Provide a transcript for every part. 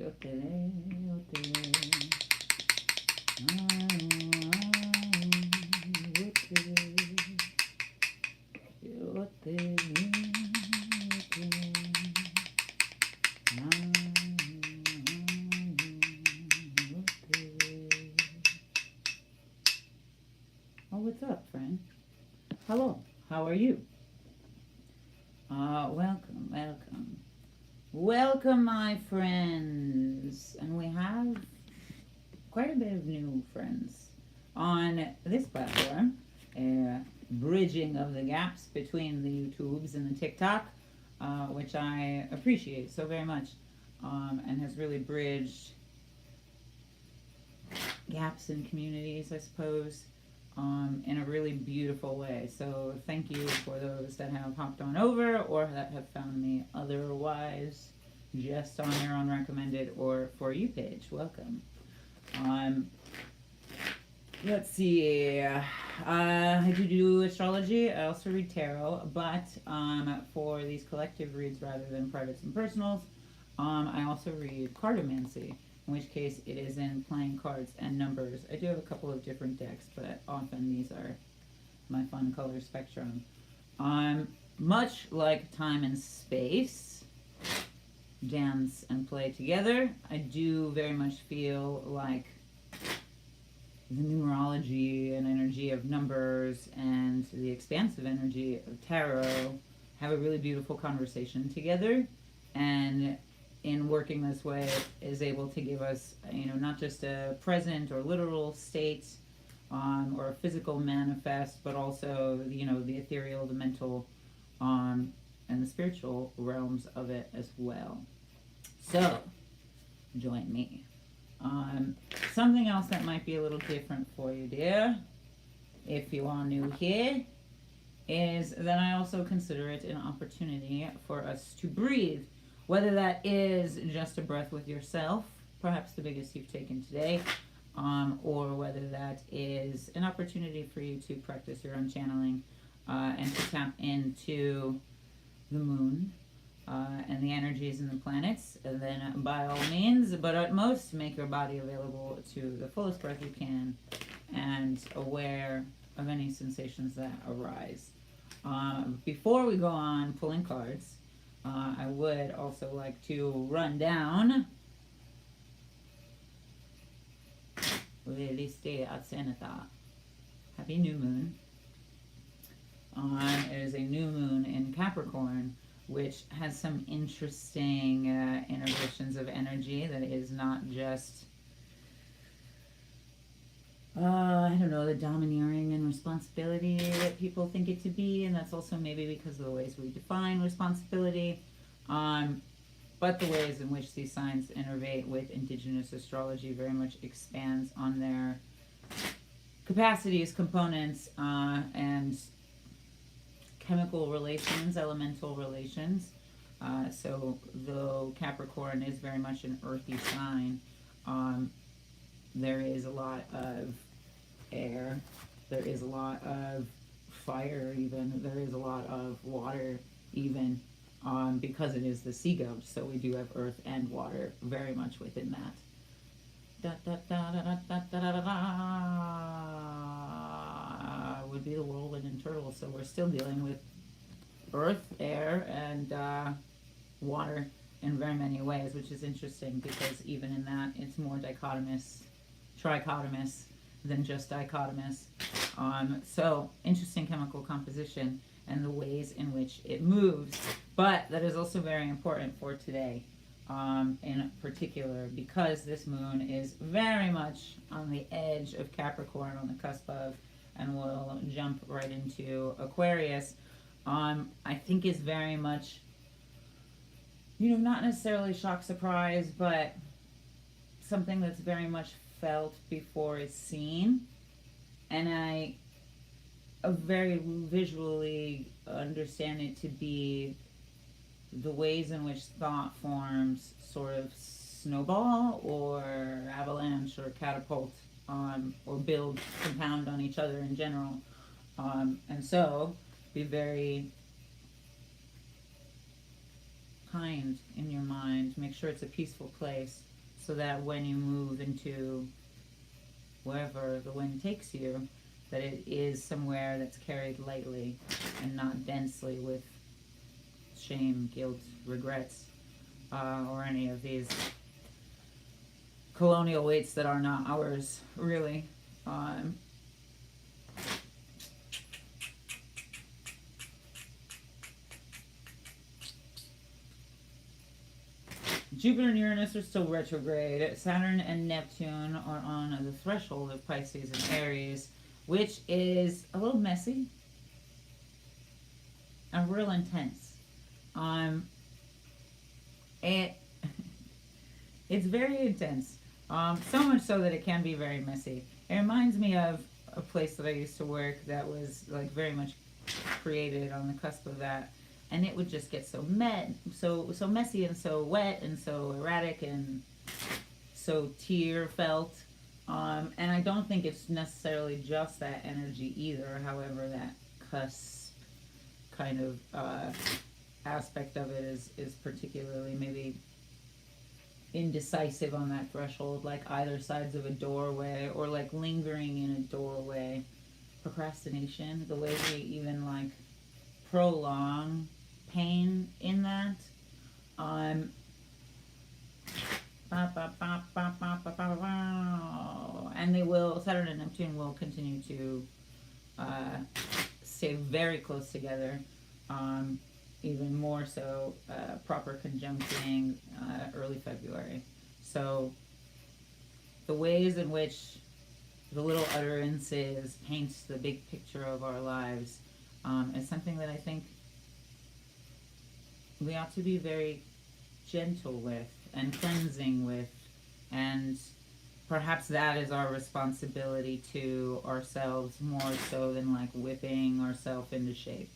Yo te ve, yo te ve. Yo te ve. Yo te ve. Oh, what's up, friend? Hello, how are you? Welcome, welcome. Welcome, my friends. And we have quite a bit of new friends on this platform. Bridging of the gaps between the YouTubes and the TikTok, which I appreciate so very much, and has really bridged gaps in communities, I suppose, in a really beautiful way. So thank you for those that have hopped on over or that have found me otherwise just on their own recommended or For You page. Welcome. Let's see. I do astrology. I also read tarot, but for these collective reads rather than privates and personals, I also read cartomancy, in which case it is in playing cards and numbers. I do have a couple of different decks, but often these are my fun color spectrum. Much like time and space dance and play together, I do very much feel like the numerology and energy of numbers and the expansive energy of tarot have a really beautiful conversation together, and in working this way is able to give us, not just a present or literal state, or a physical manifest, but also, the ethereal, the mental, and the spiritual realms of it as well. So, join me. Something else that might be a little different for you, dear, if you are new here, is that I also consider it an opportunity for us to breathe. Whether that is just a breath with yourself, perhaps the biggest you've taken today, or whether that is an opportunity for you to practice your own channeling and to tap into the moon and the energies and the planets, and then by all means, but at most, make your body available to the fullest breath you can and aware of any sensations that arise. Before we go on pulling cards, I would also like to run down Happy New Moon. It is a new moon in Capricorn, which has some interesting innovations of energy that is not just, the domineering and responsibility that people think it to be, and that's also maybe because of the ways we define responsibility, but the ways in which these signs innovate with indigenous astrology very much expands on their capacities, components, and chemical relations, elemental relations. So though Capricorn is very much an earthy sign, there is a lot of air, there is a lot of fire even, there is a lot of water even, because it is the sea goat, so we do have earth and water very much within that. Would be the whirlwind and turtle, so we're still dealing with earth, air, and water in very many ways, which is interesting because even in that it's more trichotomous than just dichotomous. So interesting chemical composition and the ways in which it moves, but that is also very important for today, in particular, because this moon is very much on the edge of Capricorn, on the cusp of, and will jump right into Aquarius. I think is very much, not necessarily shock, surprise, but something that's very much felt before it's seen. And I very visually understand it to be the ways in which thought forms sort of snowball or avalanche or catapult or build, compound on each other in general. And so be very kind in your mind. Make sure it's a peaceful place. so that when you move into wherever the wind takes you, that it is somewhere that's carried lightly and not densely with shame, guilt, regrets, or any of these colonial weights that are not ours, really. Jupiter and Uranus are still retrograde. Saturn and Neptune are on the threshold of Pisces and Aries, which is a little messy and real intense. It it's very intense. So much so that it can be very messy. It reminds me of a place that I used to work that was like very much created on the cusp of that, and it would just get so messy and so wet and so erratic and so tear felt. And I don't think it's necessarily just that energy either. However, that cusp kind of aspect of it is particularly maybe indecisive on that threshold, like either sides of a doorway or like lingering in a doorway. Procrastination, the way we even like prolong pain in that. And they will, Saturn and Neptune will continue to stay very close together, even more so proper conjuncting early February. So the ways in which the little utterances paints the big picture of our lives is something that I think we ought to be very gentle with and cleansing with, and perhaps that is our responsibility to ourselves more so than like whipping ourselves into shape.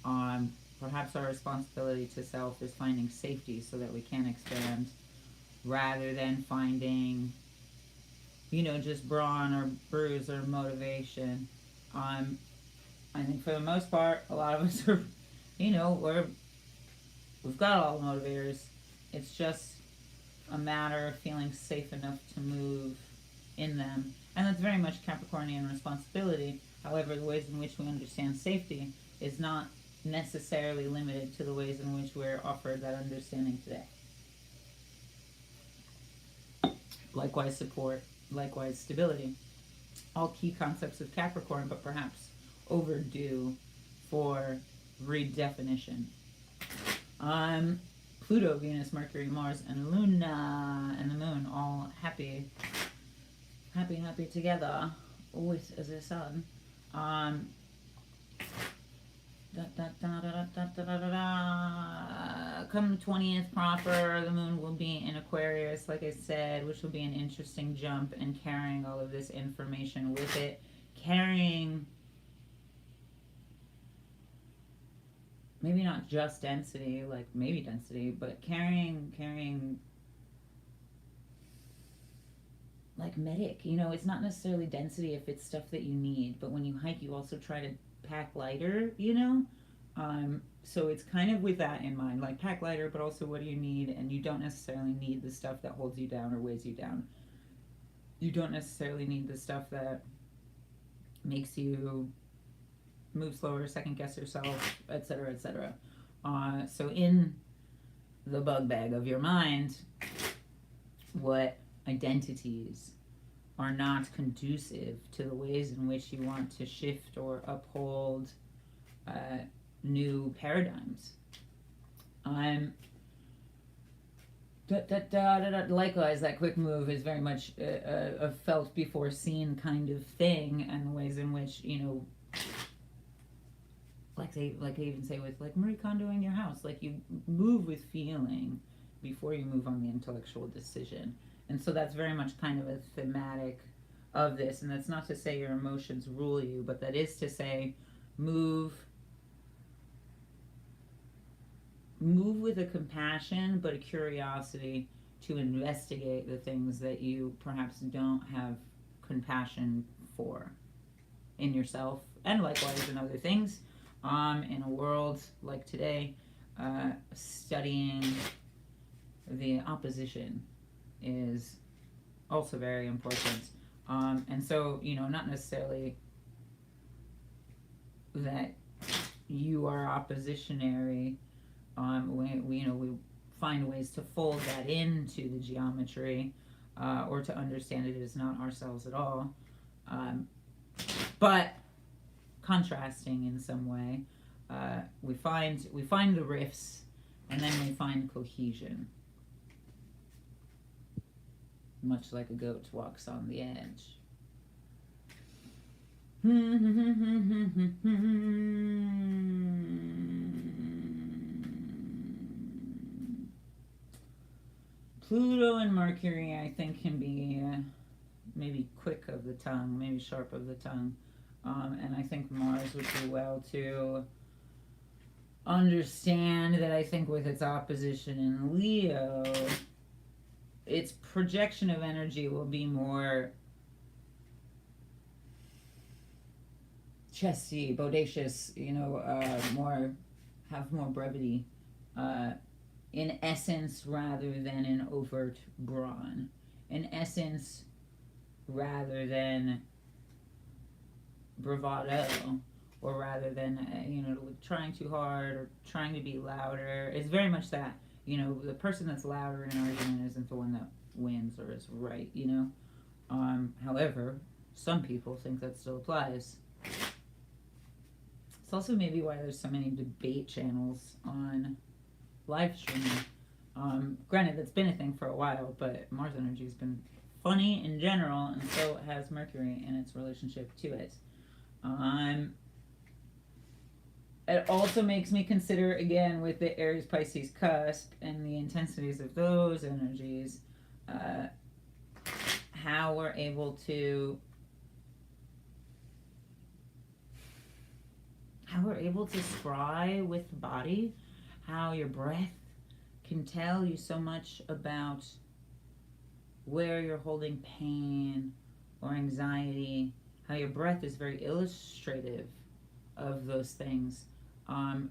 Perhaps our responsibility to self is finding safety so that we can expand, rather than finding, just brawn or bruise or motivation. I think for the most part, a lot of us are, we've got all the motivators. It's just a matter of feeling safe enough to move in them. And that's very much Capricornian responsibility. However, the ways in which we understand safety is not necessarily limited to the ways in which we're offered that understanding today. Likewise, support. Likewise, stability. All key concepts of Capricorn, but perhaps overdue for redefinition. Pluto, Venus, Mercury, Mars, and Luna, and the Moon, all happy together with the Sun. Come 20th proper, the Moon will be in Aquarius, like I said, which will be an interesting jump, and carrying all of this information with it. Carrying maybe not just density, like maybe density, but carrying like medic. It's not necessarily density if it's stuff that you need, but when you hike, you also try to pack lighter, so it's kind of with that in mind, like pack lighter, but also what do you need? And you don't necessarily need the stuff that holds you down or weighs you down. You don't necessarily need the stuff that makes you move slower, second guess yourself, etc., etc. So in the bug bag of your mind, what identities are not conducive to the ways in which you want to shift or uphold new paradigms. Likewise, that quick move is very much a felt before seen kind of thing, and the ways in which, like they even say with like Marie Kondoing your house, like you move with feeling before you move on the intellectual decision. And so that's very much kind of a thematic of this. And that's not to say your emotions rule you, but that is to say move with a compassion, but a curiosity to investigate the things that you perhaps don't have compassion for in yourself, and likewise in other things. In a world like today, studying the opposition is also very important. And so, not necessarily that you are oppositionary. We find ways to fold that into the geometry, or to understand it as not ourselves at all, but contrasting in some way. We find the rifts, and then we find cohesion, much like a goat walks on the edge. Pluto and Mercury, I think, can be maybe quick of the tongue, maybe sharp of the tongue. And I think Mars would do well to understand that. I think with its opposition in Leo, its projection of energy will be more chesty, bodacious, have more brevity, in essence, rather than an overt brawn. In essence, rather than bravado, or rather than, trying too hard or trying to be louder. It's very much that, the person that's louder in an argument isn't the one that wins or is right, However, some people think that still applies. It's also maybe why there's so many debate channels on live streaming. Granted, that's been a thing for a while, but Mars energy has been funny in general, and so has Mercury in its relationship to it. It also makes me consider, again, with the Aries-Pisces cusp and the intensities of those energies, how we're able to scry with the body, how your breath can tell you so much about where you're holding pain or anxiety, how your breath is very illustrative of those things,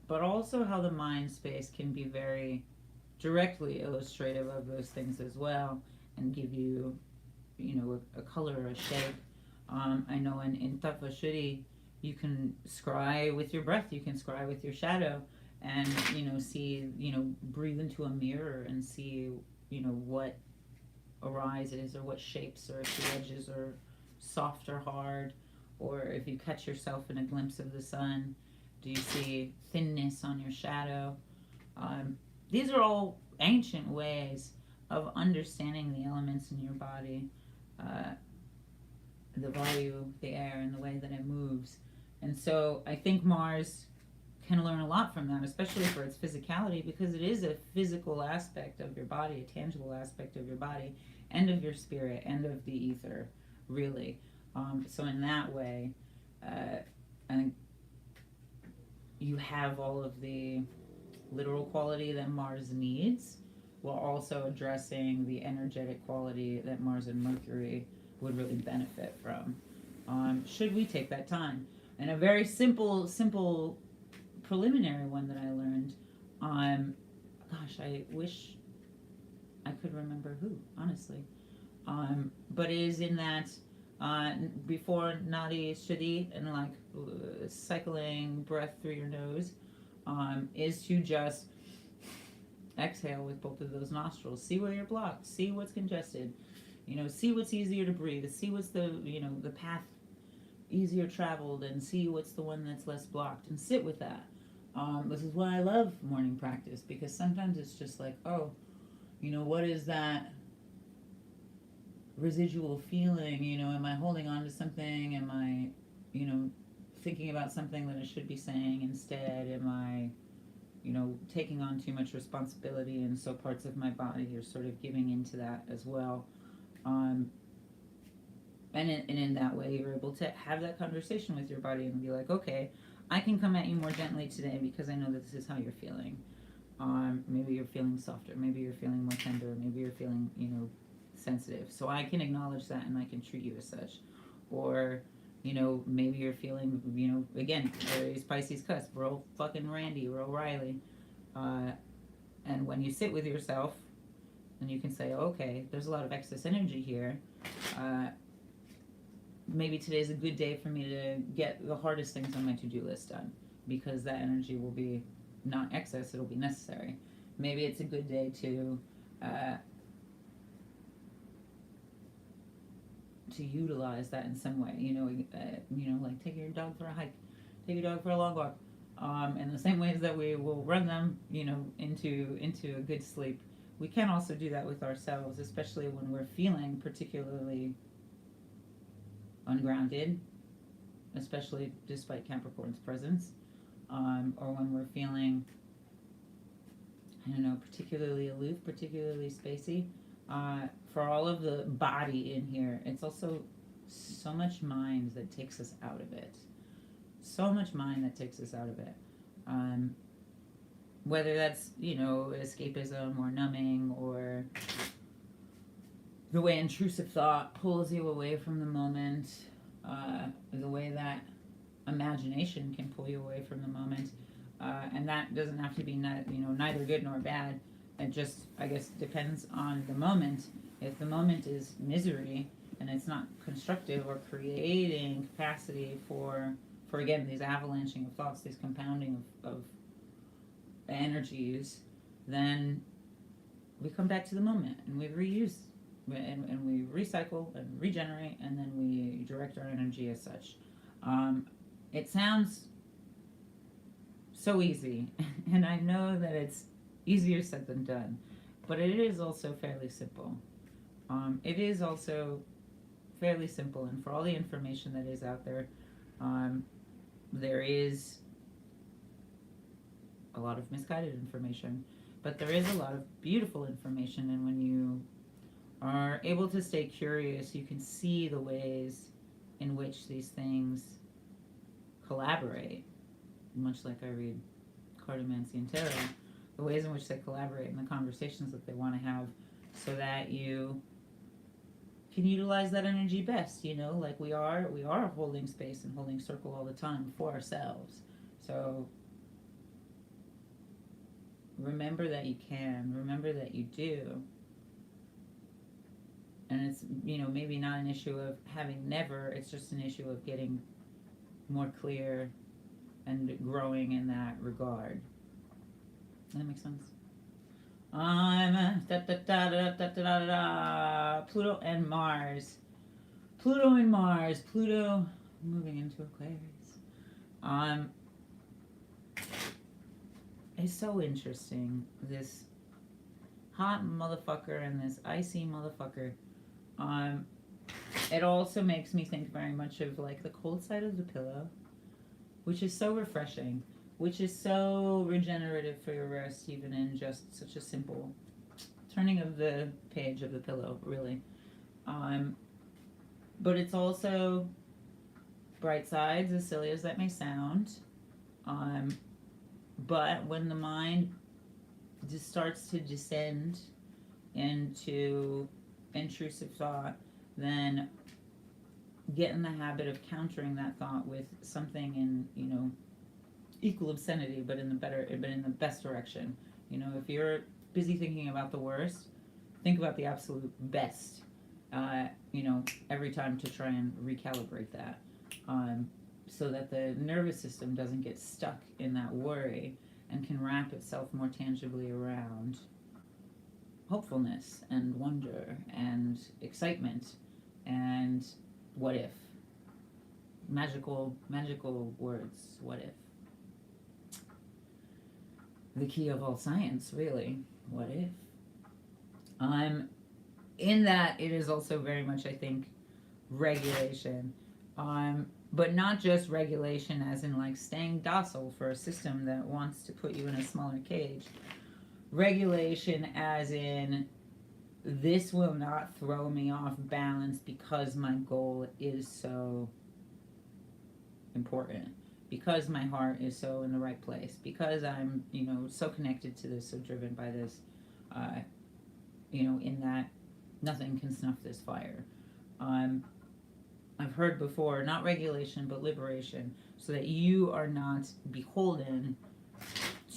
but also how the mind space can be very directly illustrative of those things as well, and give you, a color or a shape. I know in Tattva Shuddhi, you can scry with your breath, you can scry with your shadow, and, see, breathe into a mirror and see, what arises, or what shapes, or if the edges are soft or hard, or if you catch yourself in a glimpse of the sun, do you see thinness on your shadow? These are all ancient ways of understanding the elements in your body, the volume of the air and the way that it moves. And so I think Mars can learn a lot from that, especially for its physicality, because it is a physical aspect of your body, a tangible aspect of your body, and of your spirit, and of the ether, really. So in that way, I think you have all of the literal quality that Mars needs, while also addressing the energetic quality that Mars and Mercury would really benefit from, should we take that time. And a very simple preliminary one that I learned, gosh, I wish I could remember who, honestly, but it is in that, before Nadi Shuddhi, and like cycling breath through your nose, is to just exhale with both of those nostrils. See where you're blocked. See what's congested. See what's easier to breathe. See what's the path easier traveled, and see what's the one that's less blocked, and sit with that. This is why I love morning practice, because sometimes it's just like, oh, what is that residual feeling? Am I holding on to something? Am I, thinking about something that I should be saying instead? Am I, taking on too much responsibility, and so parts of my body are sort of giving into that as well. And in that way, you're able to have that conversation with your body and be like, okay, I can come at you more gently today because I know that this is how you're feeling. Maybe you're feeling softer. Maybe you're feeling more tender. Maybe you're feeling, sensitive. So I can acknowledge that, and I can treat you as such. Or, maybe you're feeling, again, Aries, Pisces cusp, real fucking Randy, real Riley. And when you sit with yourself, and you can say, okay, there's a lot of excess energy here. Maybe today's a good day for me to get the hardest things on my to-do list done, because that energy will be not excess, it'll be necessary. Maybe it's a good day to utilize that in some way. Like take your dog for a hike, take your dog for a long walk. In the same ways that we will run them, into a good sleep, we can also do that with ourselves, especially when we're feeling particularly ungrounded, especially despite Capricorn's presence, or when we're feeling, particularly aloof, particularly spacey. For all of the body in here, it's also so much mind that takes us out of it. So much mind that takes us out of it. Whether that's, escapism or numbing, or the way intrusive thought pulls you away from the moment, the way that imagination can pull you away from the moment. And that doesn't have to be neither good nor bad. It just, I guess, depends on the moment. If the moment is misery and it's not constructive or creating capacity for again, these avalanching of thoughts, these compounding of energies, then we come back to the moment and we reuse and we recycle and regenerate, and then we direct our energy as such. It sounds so easy, and I know that it's easier said than done, but it is also fairly simple. It is also fairly simple, and for all the information that is out there, there is a lot of misguided information, but there is a lot of beautiful information, and when you are able to stay curious, you can see the ways in which these things collaborate, much like I read cartomancy and tarot, the ways in which they collaborate and the conversations that they want to have, so that you can utilize that energy best. Like we are holding space and holding circle all the time for ourselves. So remember that you can, remember that you do. And it's, maybe not an issue of having never, it's just an issue of getting more clear and growing in that regard. Does that make sense? Pluto and Mars. Pluto moving into Aquarius. It's so interesting. This hot motherfucker and this icy motherfucker. It also makes me think very much of like the cold side of the pillow, which is so refreshing, which is so regenerative for your rest, even in just such a simple turning of the page of the pillow, really. But it's also bright sides, as silly as that may sound. But when the mind just starts to descend into intrusive thought, then get in the habit of countering that thought with something in, equal obscenity, but in the best direction. If you're busy thinking about the worst, think about the absolute best. Every time, to try and recalibrate that, so that the nervous system doesn't get stuck in that worry and can wrap itself more tangibly around hopefulness and wonder and excitement and what if. Magical words, what if. The key of all science, really. What if? In that, it is also very much, I think, regulation. But not just regulation as in like staying docile for a system that wants to put you in a smaller cage. Regulation as in, this will not throw me off balance because my goal is so important, because my heart is so in the right place, because I'm, so connected to this, so driven by this, in that nothing can snuff this fire. I've heard before, not regulation, but liberation, so that you are not beholden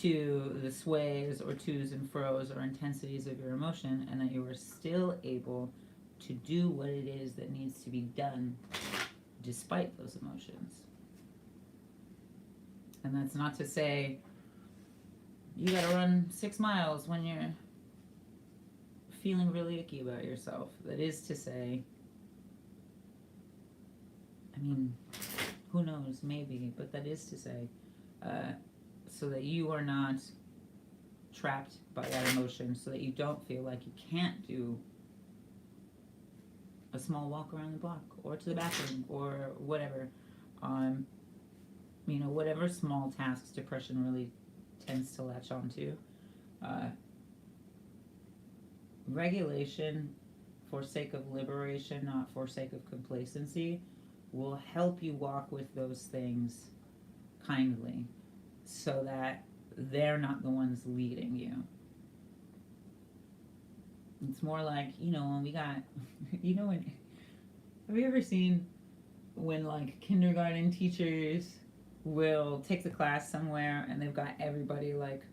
to the sways or to's and fro's or intensities of your emotion, and that you are still able to do what it is that needs to be done despite those emotions. And that's not to say you gotta run 6 miles when you're feeling really icky about yourself. That is to say, I mean, who knows, maybe, but that is to say, so that you are not trapped by that emotion, so that you don't feel like you can't do a small walk around the block or to the bathroom or whatever. Whatever small tasks depression really tends to latch onto. Regulation for sake of liberation, not for sake of complacency, will help you walk with those things kindly so that they're not the ones leading you. It's more like, when we got, have you ever seen when like kindergarten teachers will take the class somewhere and they've got everybody like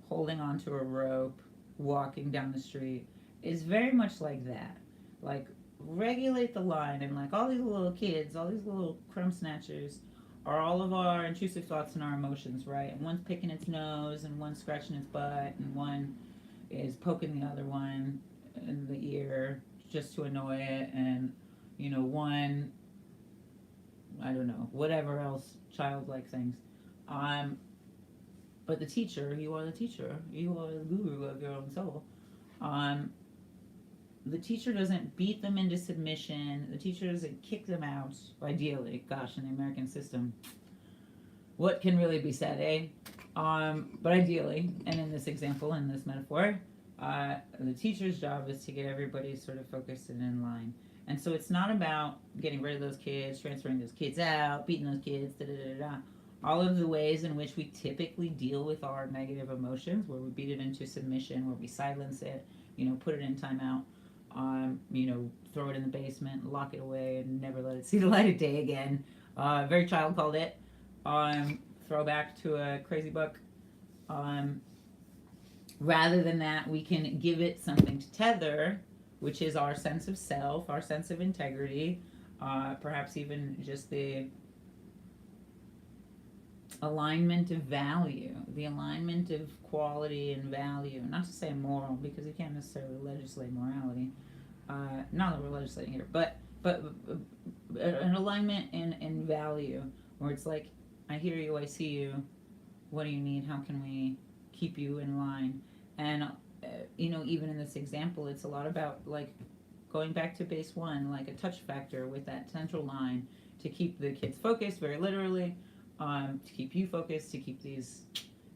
holding onto a rope, walking down the street? It's very much like that. Like, regulate the line, and like all these little kids, all these little crumb snatchers are all of our intrusive thoughts and our emotions, right? And one's picking its nose, and one's scratching its butt, and one is poking the other one in the ear just to annoy it, and one, I don't know, whatever else, childlike things. But the teacher, you are the teacher, you are the guru of your own soul. The teacher doesn't beat them into submission. The teacher doesn't kick them out, ideally. Gosh, in the American system, what can really be said, eh? But ideally, and in this example, in this metaphor, the teacher's job is to get everybody sort of focused and in line. And so it's not about getting rid of those kids, transferring those kids out, beating those kids, da-da-da-da. All of the ways in which we typically deal with our negative emotions, where we beat it into submission, where we silence it, put it in timeout, throw it in the basement, lock it away, and never let it see the light of day again. Very child called it. Throwback to a crazy book. Rather than that, we can give it something to tether, which is our sense of self, our sense of integrity, perhaps even just the alignment of value, the alignment of quality and value. Not to say moral, because you can't necessarily legislate morality. Not that we're legislating here, but an alignment in value, where it's like, I hear you, I see you, what do you need, how can we keep you in line? And even in this example, it's a lot about like going back to base one, like a touch factor with that central line to keep the kids focused, very literally, to keep you focused, to keep these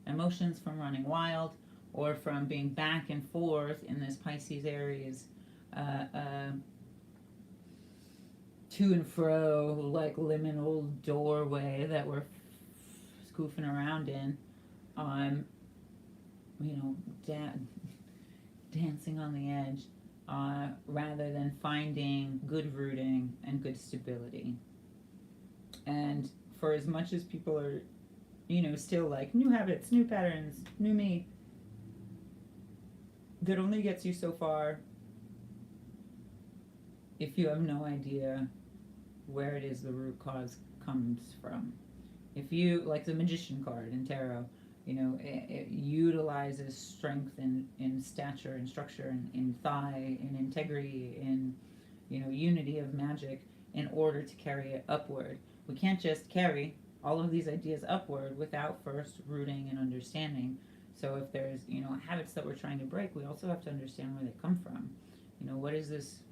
emotions from running wild or from being back and forth in this Pisces Aries to and fro, like liminal doorway that we're scoofing around in, dancing on the edge, rather than finding good rooting and good stability. And for as much as people are, still like, new habits, new patterns, new me, that only gets you so far if you have no idea where it is the root cause comes from. If you, like the Magician card in tarot, it utilizes strength in stature and structure, in thigh, in integrity, in, unity of magic in order to carry it upward. We can't just carry all of these ideas upward without first rooting and understanding. So if there's, habits that we're trying to break, we also have to understand where they come from. What is this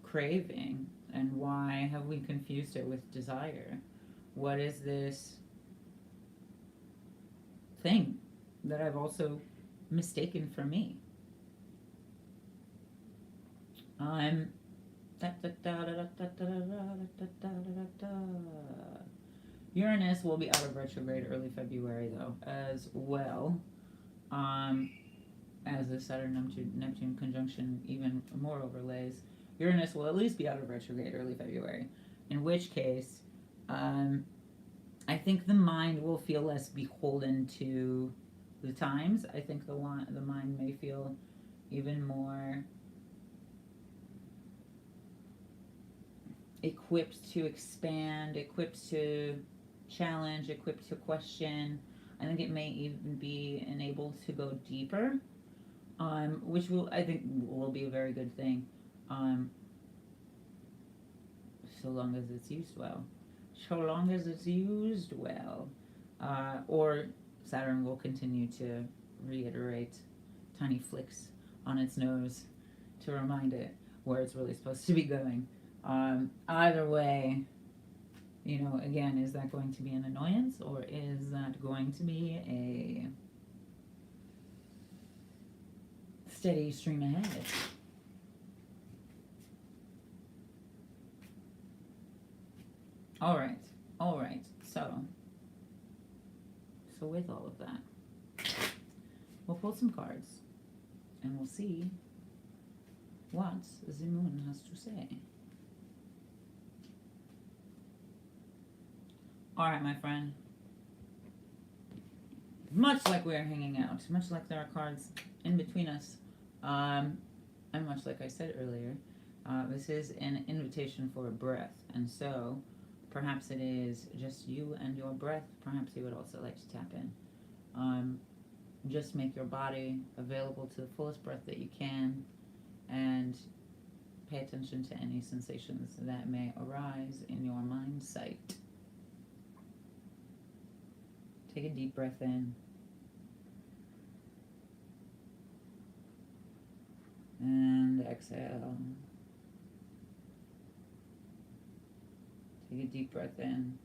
craving, and why have we confused it with desire? What is this thing that I've also mistaken for me? Uranus will be out of retrograde early February, though, as well, as the Saturn-Neptune conjunction even more overlays. Uranus will at least be out of retrograde early February, in which case, I think the mind will feel less beholden to the times, I think the mind may feel even more equipped to expand, equipped to challenge, equipped to question. I think it may even be enabled to go deeper, which I think will be a very good thing, um, so long as it's used well. So long as it's used well. Or Saturn will continue to reiterate tiny flicks on its nose to remind it where it's really supposed to be going. Either way, again, is that going to be an annoyance, or is that going to be a steady stream ahead? All right. So with all of that, we'll pull some cards, and we'll see what the moon has to say. All right, my friend. Much like we are hanging out, much like there are cards in between us, and much like I said earlier, this is an invitation for a breath. And so, perhaps it is just you and your breath. Perhaps you would also like to tap in. Just make your body available to the fullest breath that you can, and pay attention to any sensations that may arise in your mind sight. Take a deep breath in. And exhale. Take a deep breath in.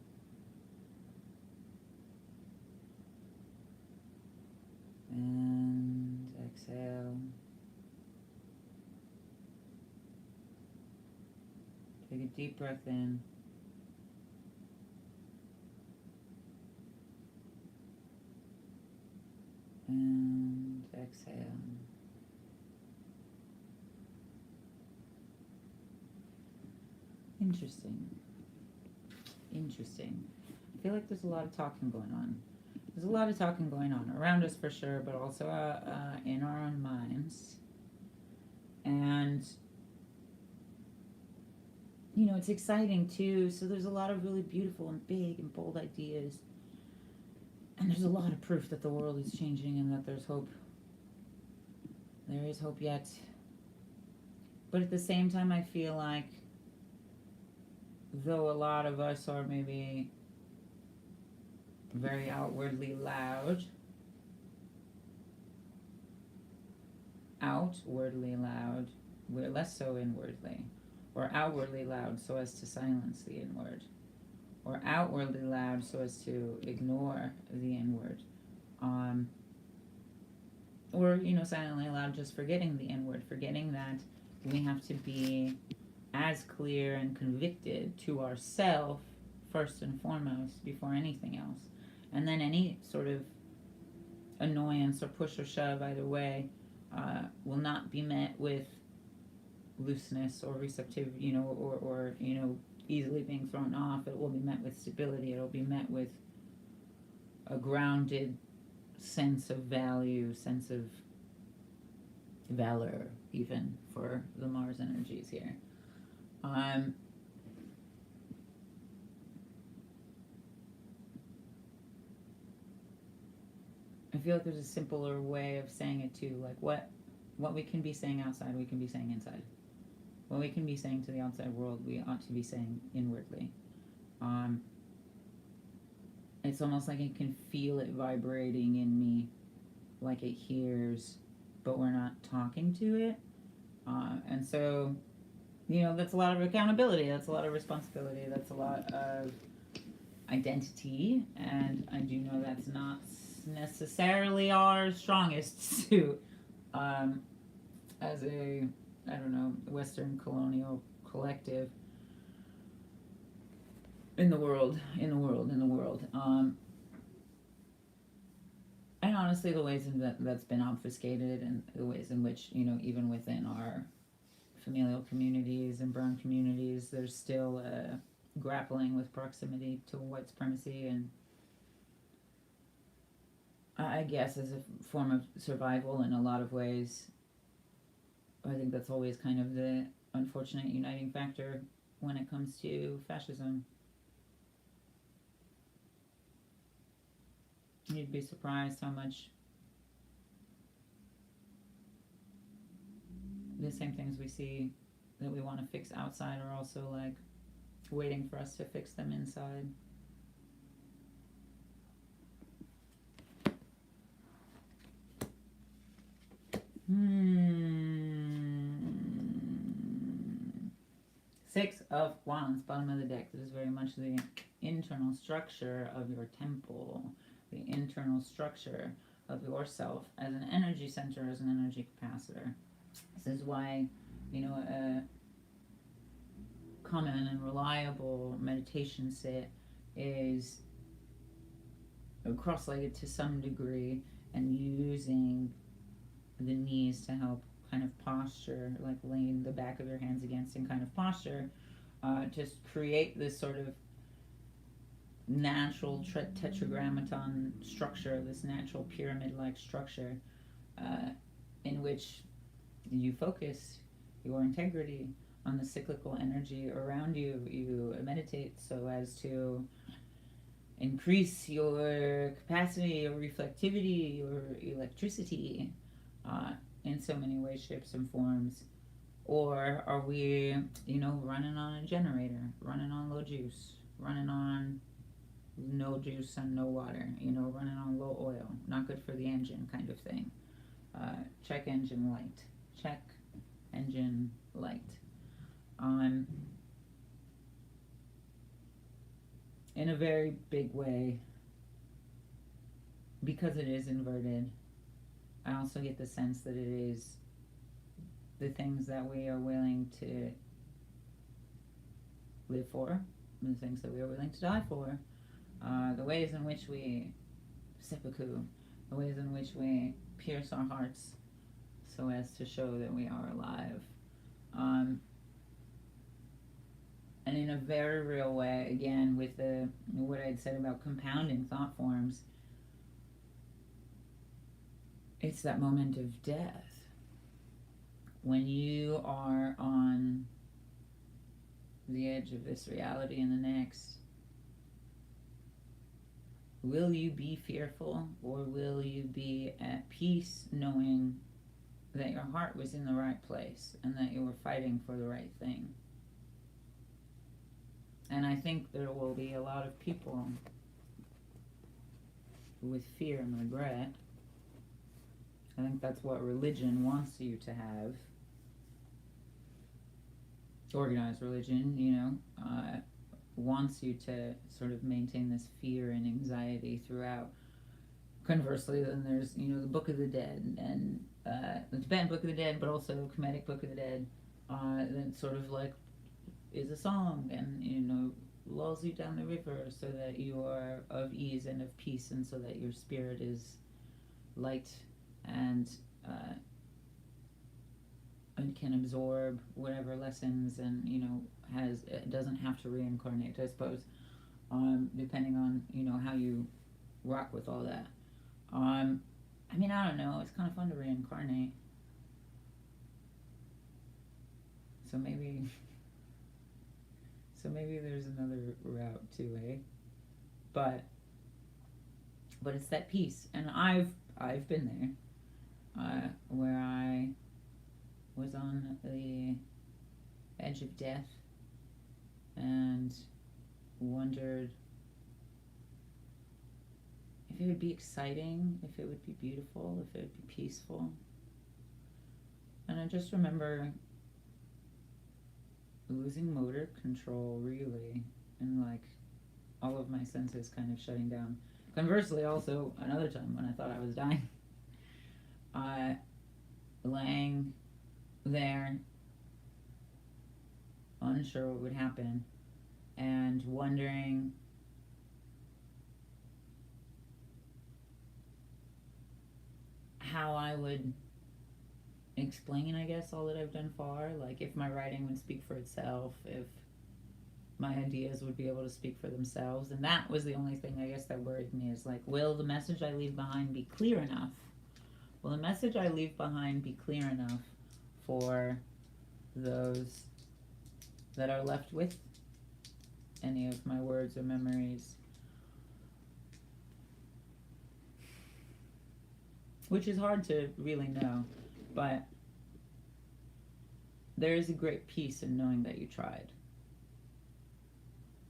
And exhale. Take a deep breath in. And exhale. Interesting. I feel like there's a lot of talking going on. There's a lot of talking going on around us for sure, but also in our own minds. And, it's exciting too. So there's a lot of really beautiful and big and bold ideas. And there's a lot of proof that the world is changing and that there's hope. There is hope yet. But at the same time, I feel like, though a lot of us are maybe very outwardly loud, we're less so inwardly. Or outwardly loud so as to silence the inward. Or outwardly loud so as to ignore the inward. Or, silently loud, just forgetting the inward, forgetting that we have to be as clear and convicted to ourselves first and foremost before anything else. And then any sort of annoyance or push or shove either way will not be met with looseness or receptivity, or easily being thrown off. It will be met with stability. It will be met with a grounded sense of value, sense of valor, even for the Mars energies here. I feel like there's a simpler way of saying it too. Like what we can be saying outside, we can be saying inside. What we can be saying to the outside world, we ought to be saying inwardly. It's almost like I can feel it vibrating in me, like it hears, but we're not talking to it. And so, that's a lot of accountability. That's a lot of responsibility. That's a lot of identity. And I do know that's not necessarily our strongest suit as a, Western colonial collective in the world. And honestly, the ways in that's been obfuscated, and the ways in which, even within our familial communities and brown communities, there's still grappling with proximity to white supremacy and I guess as a form of survival in a lot of ways. I think that's always kind of the unfortunate uniting factor when it comes to fascism. You'd be surprised how much the same things we see that we want to fix outside are also like waiting for us to fix them inside. Six of Wands, bottom of the deck. This is very much the internal structure of your temple, the internal structure of yourself as an energy center, as an energy capacitor. This is why, a common and reliable meditation sit is cross-legged to some degree and using the knees to help kind of posture, like laying the back of your hands against in kind of posture, just create this sort of natural tetragrammaton structure, this natural pyramid-like structure, in which you focus your integrity on the cyclical energy around you. You meditate so as to increase your capacity, your reflectivity, your electricity, in so many ways, shapes, and forms? Or are we, running on a generator, running on low juice, running on no juice and no water, running on low oil, not good for the engine kind of thing? Check engine light. Check engine light. In a very big way, because it is inverted, I also get the sense that it is the things that we are willing to live for, the things that we are willing to die for, the ways in which we seppuku, the ways in which we pierce our hearts so as to show that we are alive. And in a very real way, again, with what I'd said about compounding thought forms, it's that moment of death. When you are on the edge of this reality and the next, will you be fearful, or will you be at peace knowing that your heart was in the right place and that you were fighting for the right thing? And I think there will be a lot of people with fear and regret. I think that's what religion wants you to have. Organized religion, wants you to sort of maintain this fear and anxiety throughout. Conversely, then there's, the Book of the Dead, and the Tibetan Book of the Dead, but also Kemetic Book of the Dead, that sort of like is a song and, lulls you down the river so that you are of ease and of peace, and so that your spirit is light and can absorb whatever lessons, and doesn't have to reincarnate, I suppose, depending on how you rock with all that. I don't know, it's kind of fun to reincarnate, so maybe there's another route to it, but it's that peace. And I've been there, where I was on the edge of death and wondered if it would be exciting, if it would be beautiful, if it would be peaceful. And I just remember losing motor control, really, and like all of my senses kind of shutting down. Conversely, also another time when I thought I was dying, laying there, unsure what would happen, and wondering how I would explain, I guess, all that I've done far. Like, if my writing would speak for itself, if my ideas would be able to speak for themselves. And that was the only thing I guess that worried me, is like, will the message I leave behind be clear enough? Will the message I leave behind be clear enough for those that are left with any of my words or memories? Which is hard to really know, but there is a great peace in knowing that you tried.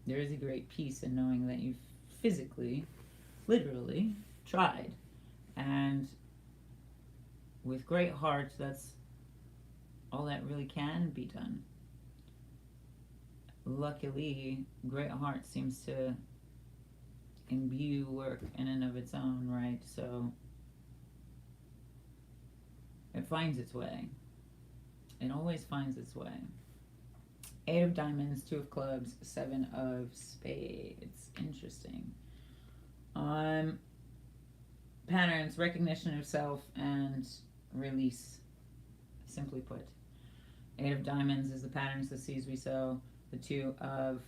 There is a great peace in knowing that you physically, literally, tried. And with great heart, that's all that really can be done. Luckily, great heart seems to imbue work in and of its own right, so it finds its way. It always finds its way. 8 of diamonds, 2 of clubs, 7 of spades. Interesting. Patterns, recognition of self, and release, simply put. 8 of diamonds is the patterns, the seeds we sow. The 2 of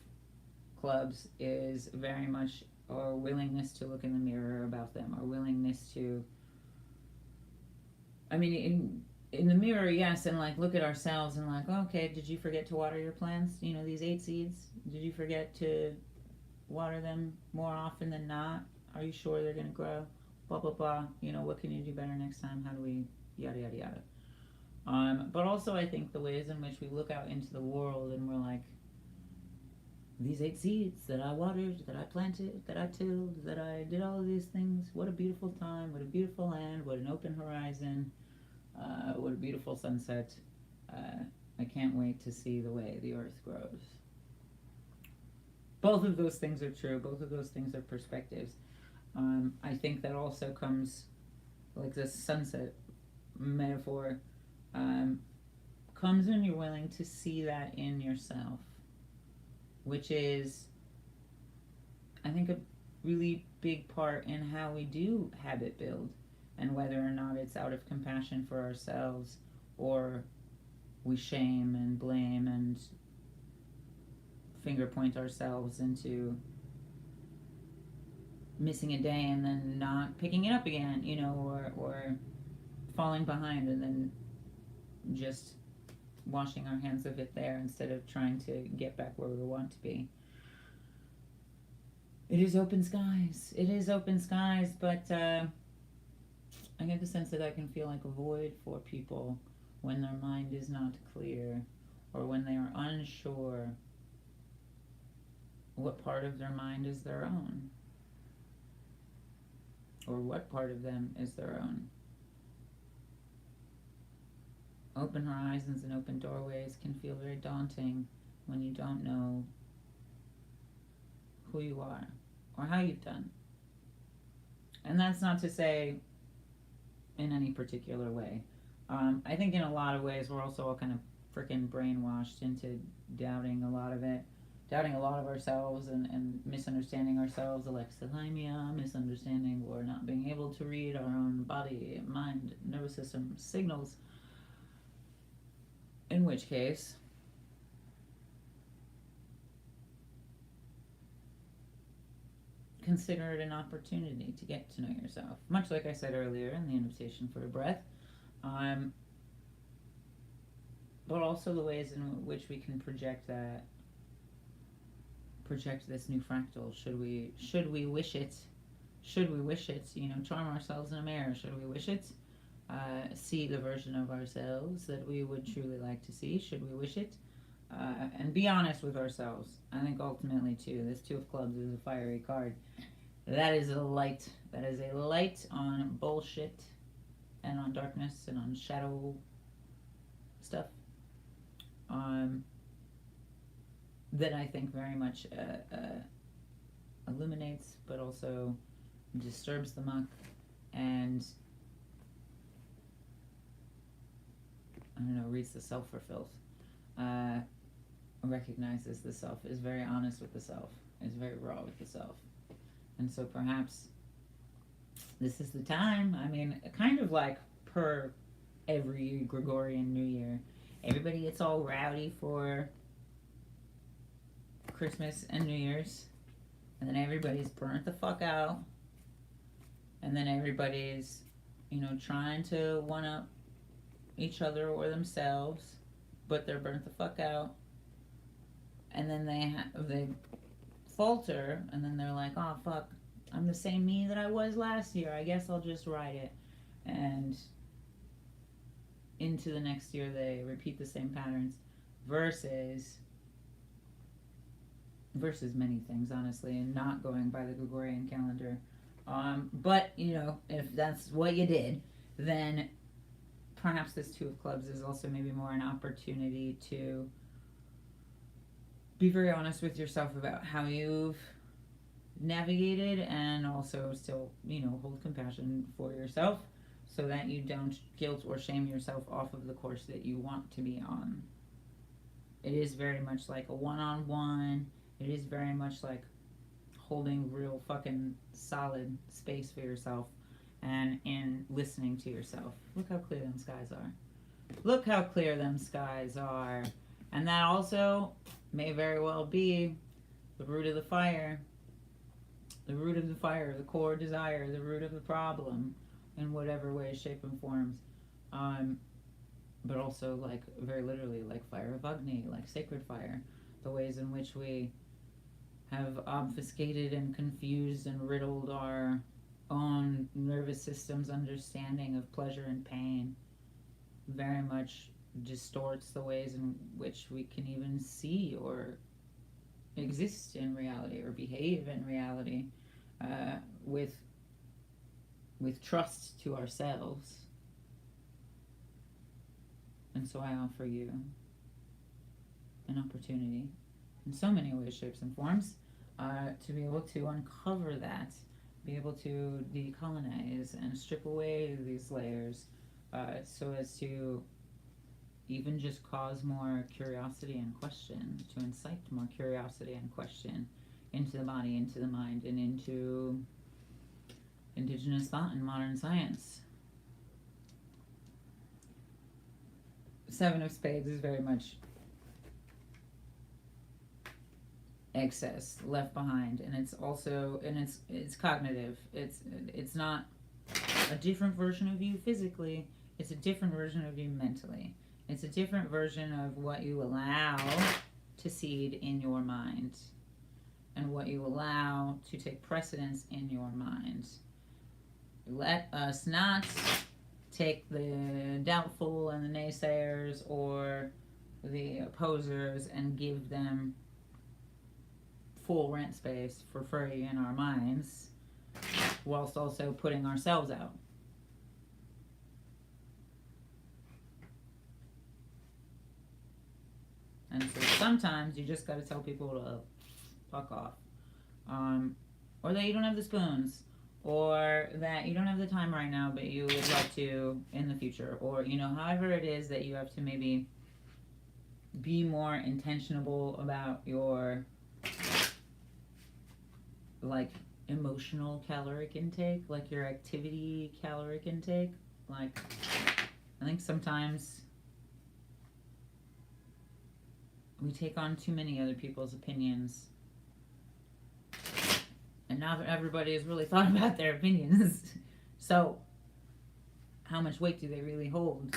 clubs is very much our willingness to look in the mirror about them, our willingness to, I mean, in the mirror, yes, and like look at ourselves and like, okay, did you forget to water your plants? You know, these 8 seeds, did you forget to water them more often than not? Are you sure they're going to grow? Blah, blah, blah. You know, what can you do better next time? How do we, yada, yada, yada. But also I think the ways in which we look out into the world and we're like, these 8 seeds that I watered, that I planted, that I tilled, that I did all of these things, what a beautiful time, what a beautiful land, what an open horizon. What a beautiful sunset. I can't wait to see the way the earth grows. Both of those things are true. Both of those things are perspectives. I think that also comes, like this sunset metaphor, comes when you're willing to see that in yourself, which is, I think, a really big part in how we do habit build. And whether or not it's out of compassion for ourselves or we shame and blame and finger point ourselves into missing a day and then not picking it up again, you know, or falling behind and then just washing our hands of it there instead of trying to get back where we want to be. It is open skies. It is open skies, but I get the sense that I can feel like a void for people when their mind is not clear or when they are unsure what part of their mind is their own or what part of them is their own. Open horizons and open doorways can feel very daunting when you don't know who you are or how you've done. And that's not to say in any particular way. I think in a lot of ways we're also all kind of freaking brainwashed into doubting a lot of it, doubting a lot of ourselves and misunderstanding ourselves, alexithymia, misunderstanding or not being able to read our own body, mind, nervous system signals. In which case, consider it an opportunity to get to know yourself. Much like I said earlier in the invitation for a breath. But also the ways in which we can project this new fractal. Should we wish it? Should we wish it? You know, charm ourselves in a mirror. Should we wish it? See the version of ourselves that we would truly like to see. Should we wish it? And be honest with ourselves. I think ultimately too, this 2 of clubs is a fiery card. That is a light. That is a light on bullshit and on darkness and on shadow stuff. That I think very much illuminates, but also disturbs the muck and, I don't know, reads the self for filth. Recognizes the self, is very honest with the self, is very raw with the self. And so perhaps this is the time. I mean, kind of like per every Gregorian New Year, everybody gets all rowdy for Christmas and New Year's, and then everybody's burnt the fuck out, and then everybody's, you know, trying to one up each other or themselves, but they're burnt the fuck out, and then they falter, and then they're like, oh fuck, I'm the same me that I was last year, I guess I'll just ride it, and into the next year they repeat the same patterns, versus many things, honestly, and not going by the Gregorian calendar. But you know, if that's what you did, then perhaps this Two of Clubs is also maybe more an opportunity to be very honest with yourself about how you've navigated, and also still, you know, hold compassion for yourself so that you don't guilt or shame yourself off of the course that you want to be on. It is very much like a one-on-one. It is very much like holding real fucking solid space for yourself and in listening to yourself. Look how clear them skies are. Look how clear them skies are. And that also may very well be the root of the fire. The root of the fire, the core desire, the root of the problem in whatever way, shape, and forms. But also, like, very literally, like fire of Agni, like sacred fire. The ways in which we have obfuscated and confused and riddled our own nervous system's understanding of pleasure and pain very much distorts the ways in which we can even see or exist in reality or behave in reality, with trust to ourselves. And so I offer you an opportunity in so many ways, shapes, and forms, to be able to uncover that, be able to decolonize and strip away these layers, so as to even just cause more curiosity and question, to incite more curiosity and question into the body, into the mind, and into indigenous thought and modern science. Seven of Spades is very much excess, left behind, and it's also, and it's cognitive. It's not a different version of you physically, it's a different version of you mentally. It's a different version of what you allow to seed in your mind and what you allow to take precedence in your mind. Let us not take the doubtful and the naysayers or the opposers and give them full rent space for free in our minds, whilst also putting ourselves out. And so sometimes you just got to tell people to fuck off, or that you don't have the spoons, or that you don't have the time right now but you would like to in the future, or, you know, however it is that you have to maybe be more intentional about your, like, emotional caloric intake, like your activity caloric intake. Like, I think sometimes we take on too many other people's opinions, and not everybody has really thought about their opinions. So how much weight do they really hold?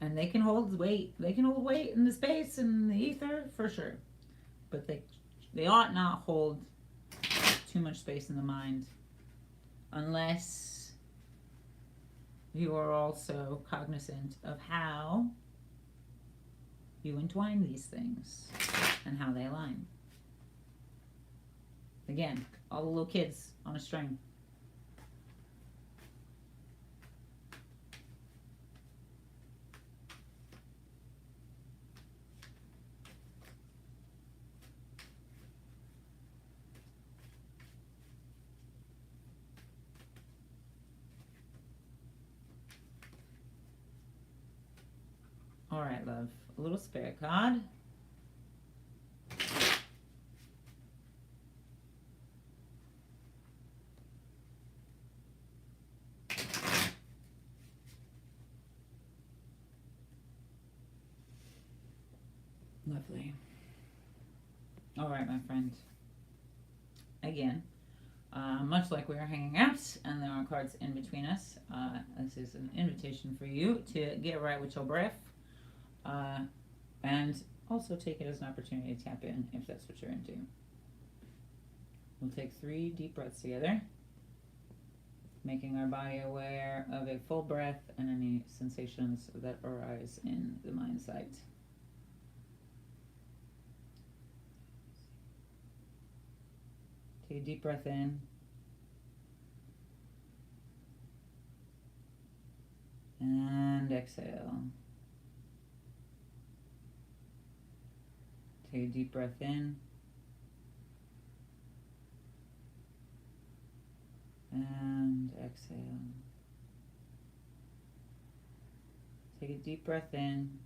And they can hold weight in the space and the ether for sure, but they ought not hold too much space in the mind, unless you are also cognizant of how you entwine these things and how they align. Again, all the little kids on a string. All right, love. A little spirit card. Lovely. All right, my friend. Again, much like we are hanging out and there are cards in between us, this is an invitation for you to get right with your breath, uh, and also take it as an opportunity to tap in if that's what you're into. We'll take 3 deep breaths together, making our body aware of a full breath and any sensations that arise in the mind sight. Take a deep breath in. And exhale. Take a deep breath in. And exhale. Take a deep breath in.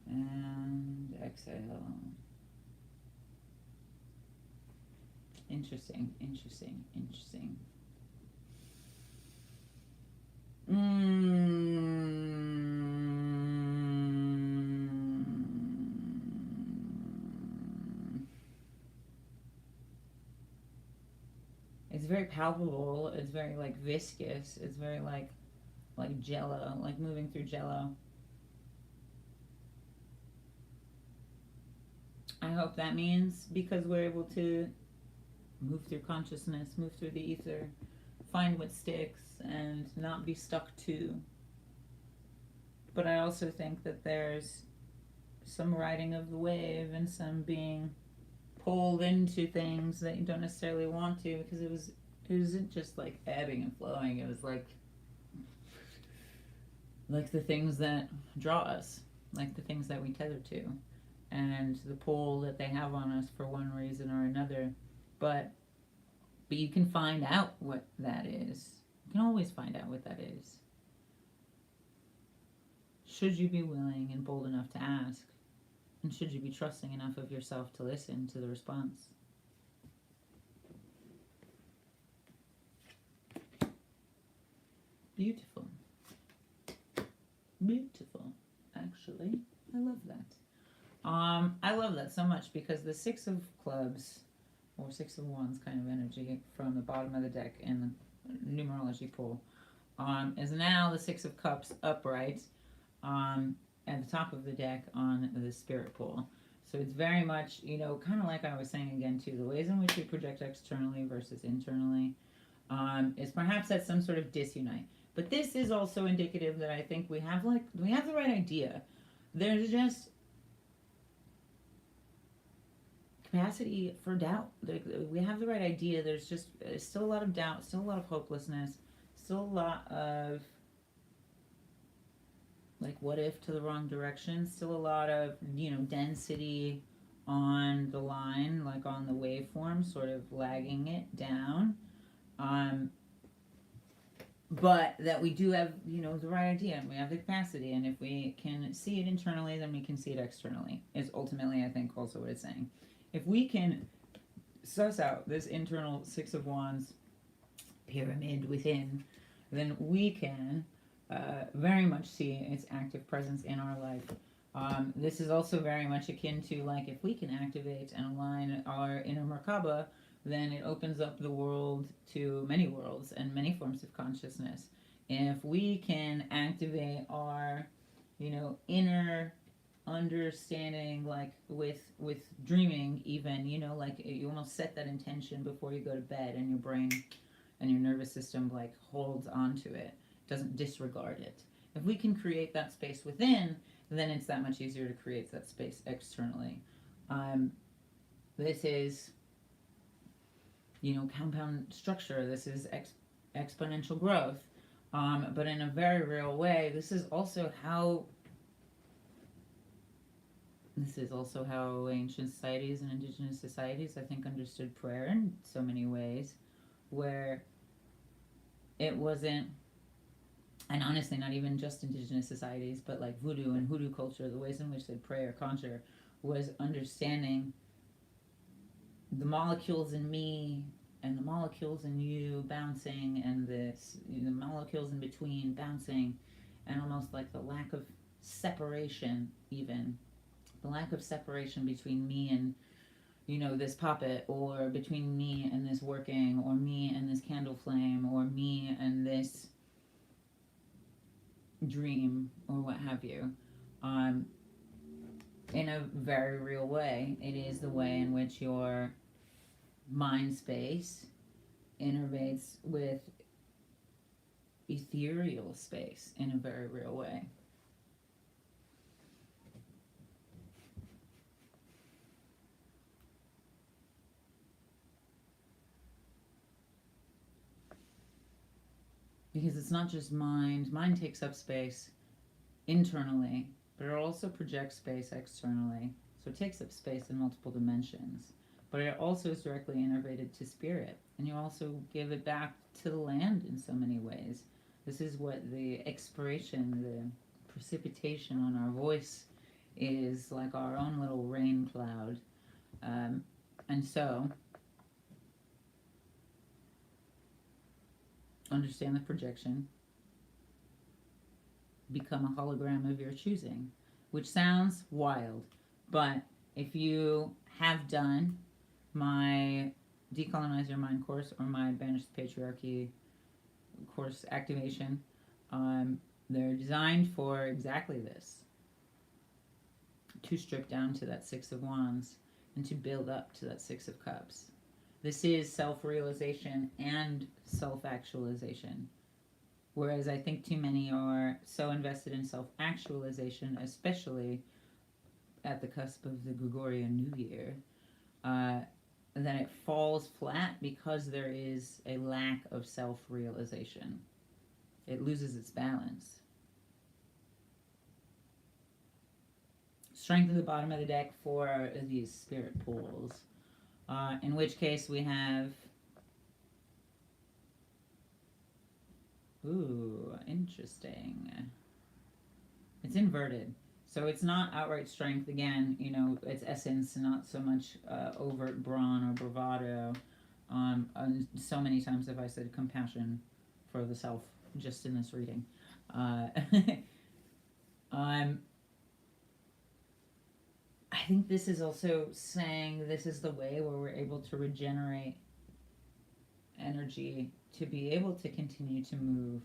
And exhale. Interesting, interesting, interesting. It's very palpable. It's very like viscous. It's very like jello, like moving through jello. I hope that means because we're able to move through consciousness, move through the ether, find what sticks, and not be stuck to. But I also think that there's some riding of the wave and some being pulled into things that you don't necessarily want to, because it wasn't just like ebbing and flowing. It was like the things that draw us, like the things that we tether to, and the pull that they have on us for one reason or another. But you can find out what that is. You can always find out what that is, should you be willing and bold enough to ask, and should you be trusting enough of yourself to listen to the response. Beautiful. Beautiful, actually. I love that. I love that so much because the 6 of clubs, or 6 of wands kind of energy from the bottom of the deck in the numerology pool, is now the 6 of cups upright at the top of the deck on the spirit pool. So it's very much, kind of like I was saying again too, the ways in which we project externally versus internally is perhaps at some sort of disunite. But this is also indicative that I think we have the right idea. There's just capacity for doubt. We have the right idea. There's still a lot of doubt, still a lot of hopelessness, still a lot of what if to the wrong direction, still a lot of density on the line, like on the waveform, sort of lagging it down. But that we do have the right idea, and we have the capacity, and if we can see it internally, then we can see it externally, is ultimately I think also what it's saying. If we can suss out this internal 6 of wands pyramid within, then we can very much see its active presence in our life. This is also very much akin to if we can activate and align our inner Merkaba, then it opens up the world to many worlds and many forms of consciousness. If we can activate our inner understanding, with dreaming even, you almost set that intention before you go to bed, and your brain and your nervous system holds onto it, doesn't disregard it. If we can create that space within, then it's that much easier to create that space externally. This is compound structure. This is exponential growth. But in a very real way, this is also how ancient societies and indigenous societies, I think, understood prayer in so many ways, where it wasn't, and honestly, not even just indigenous societies, but voodoo and hoodoo culture, the ways in which they pray or conjure, was understanding the molecules in me and the molecules in you bouncing, and the molecules in between bouncing, and almost the lack of separation, even the lack of separation between me and, you know, this puppet, or between me and this working, or me and this candle flame, or me and this dream, or what have you. Um, in a very real way, it is the way in which your mind space innervates with ethereal space in a very real way. Because it's not just mind. Mind takes up space internally, but it also projects space externally. So it takes up space in multiple dimensions. But it also is directly innervated to spirit. And you also give it back to the land in so many ways. This is what the expiration, the precipitation on our voice is, like our own little rain cloud. And so, understand the projection. Become a hologram of your choosing, which sounds wild, but if you have done my Decolonize Your Mind course or my Banish the Patriarchy course activation, they're designed for exactly this, to strip down to that Six of Wands and to build up to that Six of Cups. This is self-realization and self-actualization. Whereas I think too many are so invested in self-actualization, especially at the cusp of the Gregorian New Year, that it falls flat because there is a lack of self-realization. It loses its balance. Strength at the bottom of the deck for these spirit pools. In which case we have... Ooh, interesting. It's inverted. So it's not outright strength. Again, you know, it's essence, not so much overt brawn or bravado. And so many times have I said compassion for the self just in this reading. I think this is also saying this is the way where we're able to regenerate energy to be able to continue to move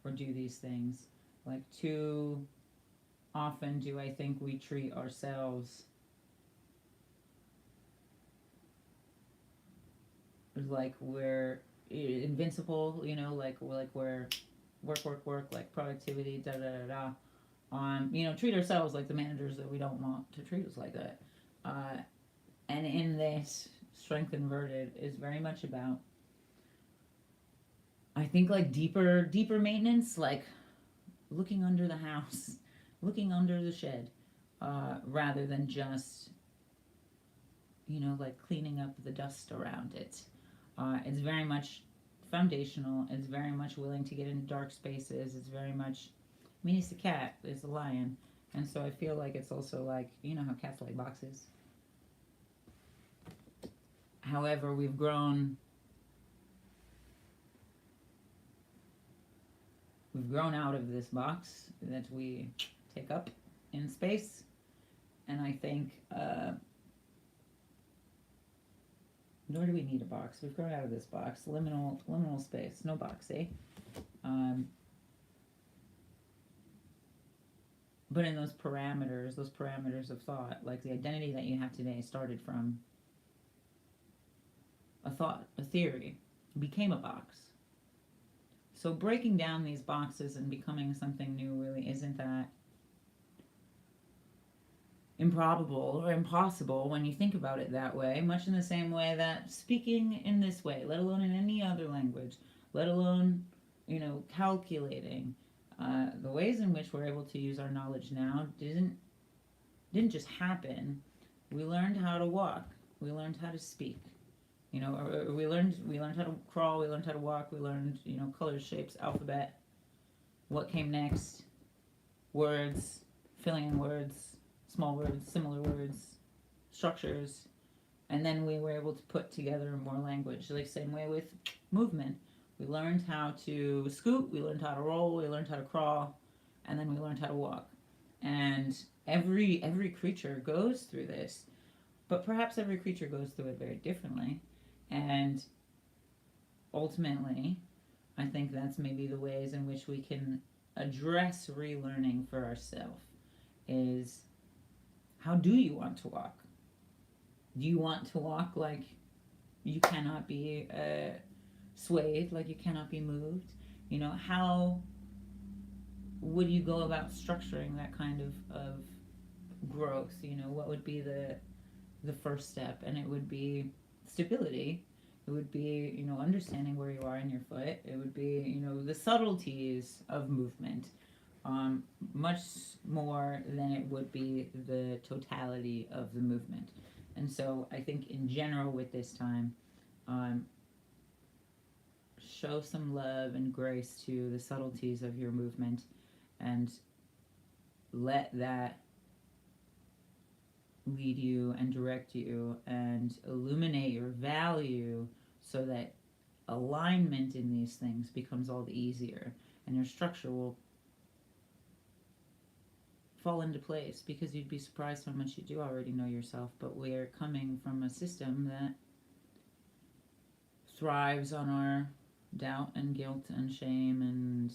or do these things. Like, too often do I think we treat ourselves like we're invincible, you know, like we're work, like productivity, da da da da. You know, treat ourselves like the managers that we don't want to treat us like that. And in this, strength inverted is very much about, I think, like deeper maintenance, like looking under the house, looking under the shed, rather than just, you know, like cleaning up the dust around it. It's very much foundational. It's very much willing to get into dark spaces. It's very much, I mean, he's the cat, it's the lion. And so I feel like it's also like, you know how cats like boxes. However, we've grown out of this box that we take up in space. And I think, nor do we need a box. We've grown out of this box. Liminal space. No box, eh? But in those parameters of thought, like the identity that you have today started from a thought, a theory, became a box. So breaking down these boxes and becoming something new really isn't that improbable or impossible when you think about it that way, much in the same way that speaking in this way, let alone in any other language, let alone, you know, calculating, the ways in which we're able to use our knowledge now didn't just happen. We learned how to walk. We learned how to speak. You know, we learned how to crawl. We learned how to walk. We learned, you know, colors, shapes, alphabet. What came next? Words, filling in words, small words, similar words, structures, and then we were able to put together more language. Like same way with movement. We learned how to scoot. We learned how to roll. We learned how to crawl, and then we learned how to walk. And every creature goes through this, but perhaps every creature goes through it very differently. And ultimately, I think that's maybe the ways in which we can address relearning for ourselves is, how do you want to walk? Do you want to walk like you cannot be swayed, like you cannot be moved? How would you go about structuring that kind of growth? What would be the first step? And it would be stability. It would be, understanding where you are in your foot. It would be, the subtleties of movement, much more than it would be the totality of the movement. And so I think in general with this time, show some love and grace to the subtleties of your movement, and let that lead you and direct you and illuminate your value, so that alignment in these things becomes all the easier, and your structure will fall into place, because you'd be surprised how much you do already know yourself. But we're coming from a system that thrives on our doubt and guilt and shame and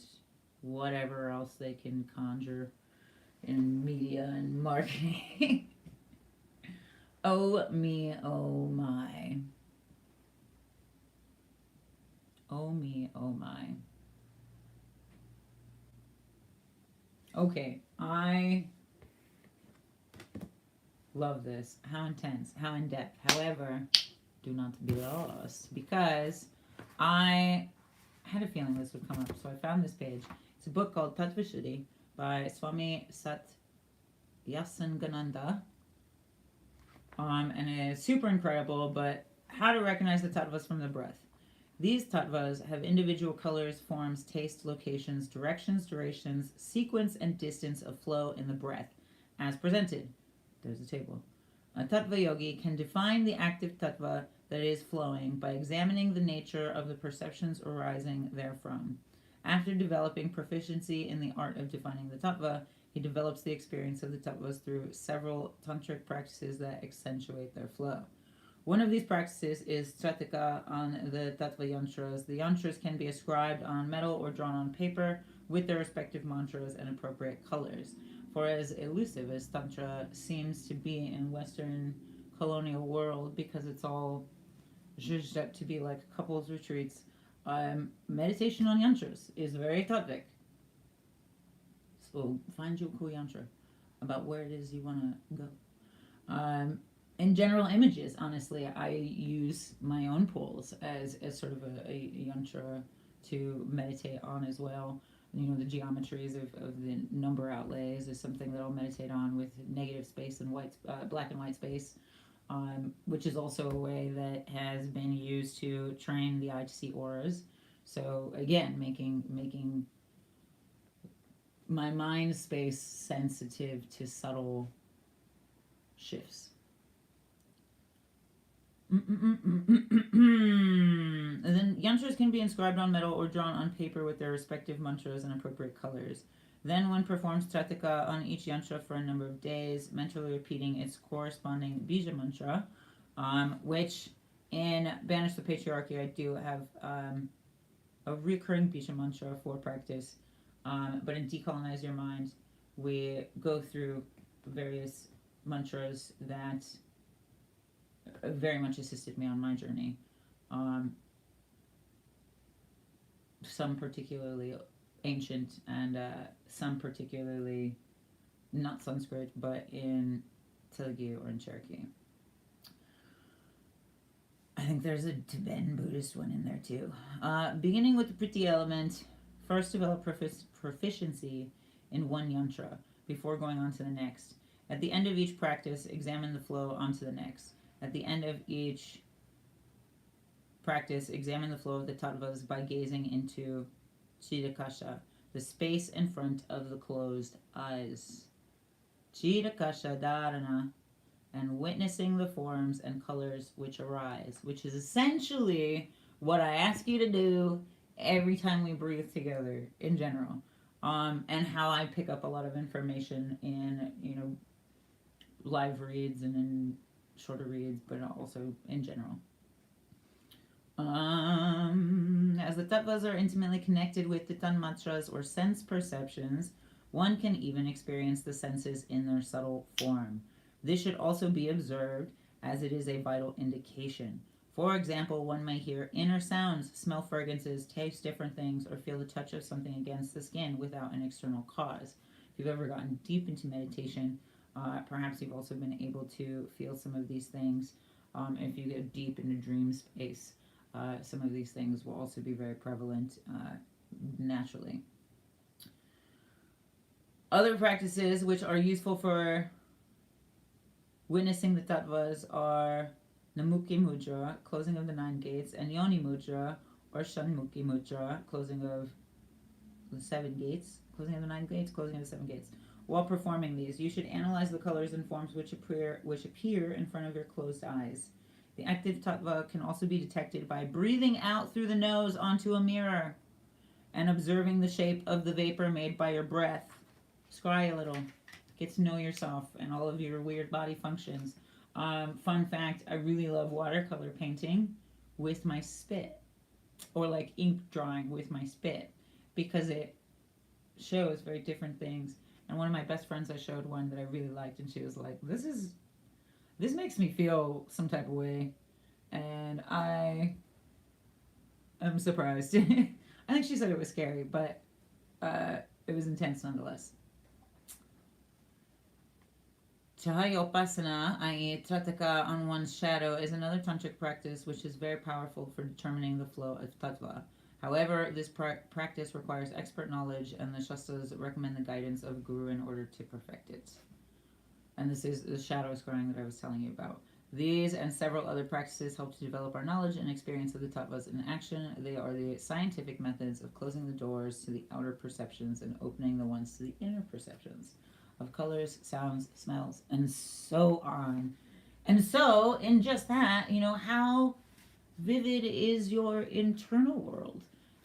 whatever else they can conjure in media and marketing. Oh me, oh my. Oh me, oh my. Okay, I love this. How intense, how in depth. However, do not be lost, because I had a feeling this would come up, so I found this page. It's a book called Tattvashuddhi by Swami Sat Yasangananda. And it's super incredible, but how to recognize the tattvas from the breath. These tattvas have individual colors, forms, taste, locations, directions, durations, sequence, and distance of flow in the breath, as presented. There's a table. A tattva yogi can define the active tattva that is flowing by examining the nature of the perceptions arising therefrom. After developing proficiency in the art of defining the tattva, he develops the experience of the tattvas through several tantric practices that accentuate their flow. One of these practices is tratika on the tattva yantras. The yantras can be ascribed on metal or drawn on paper with their respective mantras and appropriate colors. For as elusive as Tantra seems to be in Western colonial world, because it's all zhuzhed up to be like couples retreats, meditation on yantras is very tattvic. So find your cool yantra about where it is you want to go. In general images, honestly, I use my own poles as sort of a yantra to meditate on as well. The geometries of the number outlays is something that I'll meditate on, with negative space and black and white space, which is also a way that has been used to train the eye to see auras. So again, making my mind space sensitive to subtle shifts. And then yantras can be inscribed on metal or drawn on paper with their respective mantras and appropriate colors. Then one performs tratika on each yantra for a number of days, mentally repeating its corresponding bija mantra, which in Banish the Patriarchy I do have a recurring bija mantra for practice. But in Decolonize Your Mind, we go through various mantras that very much assisted me on my journey. Some particularly ancient, and some particularly not Sanskrit, but in Telugu or in Cherokee. I think there's a Tibetan Buddhist one in there too. Beginning with the Priti element, first develop proficiency in one yantra before going on to the next. At the end of each practice, examine the flow onto the next. At the end of each practice, examine the flow of the tattvas by gazing into Chidakasha, the space in front of the closed eyes. Chidakasha dharana, and witnessing the forms and colors which arise, which is essentially what I ask you to do every time we breathe together in general. And how I pick up a lot of information in, live reads and in shorter reads, but also in general. As the tattvas are intimately connected with the tanmatras or sense perceptions, one can even experience the senses in their subtle form. This should also be observed as it is a vital indication. For example, one may hear inner sounds, smell fragrances, taste different things, or feel the touch of something against the skin without an external cause. If you've ever gotten deep into meditation, perhaps you've also been able to feel some of these things. If you get deep into dream space, some of these things will also be very prevalent naturally. Other practices which are useful for witnessing the tattvas are Namukhi Mudra, closing of the 9 gates, and Yoni Mudra, or Shanmukhi Mudra, closing of the 7 gates, closing of the 9 gates, closing of the 7 gates. While performing these, you should analyze the colors and forms which appear in front of your closed eyes. The active tattva can also be detected by breathing out through the nose onto a mirror and observing the shape of the vapor made by your breath. Scry a little. Get to know yourself and all of your weird body functions. Fun fact, I really love watercolor painting with my spit, or like ink drawing with my spit, because it shows very different things. And one of my best friends, I showed one that I really liked, and she was like, this makes me feel some type of way. And I am surprised. I think she said it was scary, but it was intense nonetheless. Chahayopasana, i.e. Trataka on one's shadow, is another tantric practice which is very powerful for determining the flow of tattva. However, this practice requires expert knowledge, and the Shastras recommend the guidance of a guru in order to perfect it. And this is the shadow scrying that I was telling you about. These and several other practices help to develop our knowledge and experience of the tattvas in action. They are the scientific methods of closing the doors to the outer perceptions and opening the ones to the inner perceptions of colors, sounds, smells, and so on. And so, in just that, how vivid is your internal world?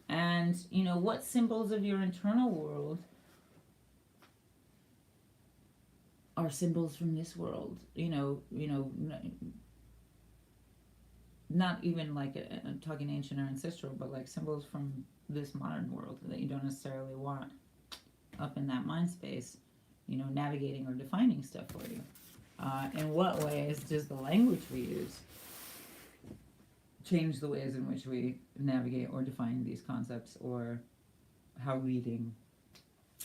And, what symbols of your internal world are symbols from this world? Not even like talking ancient or ancestral, but like symbols from this modern world that you don't necessarily want up in that mind space, navigating or defining stuff for you. In what ways does the language we use change the ways in which we navigate or define these concepts, or how leading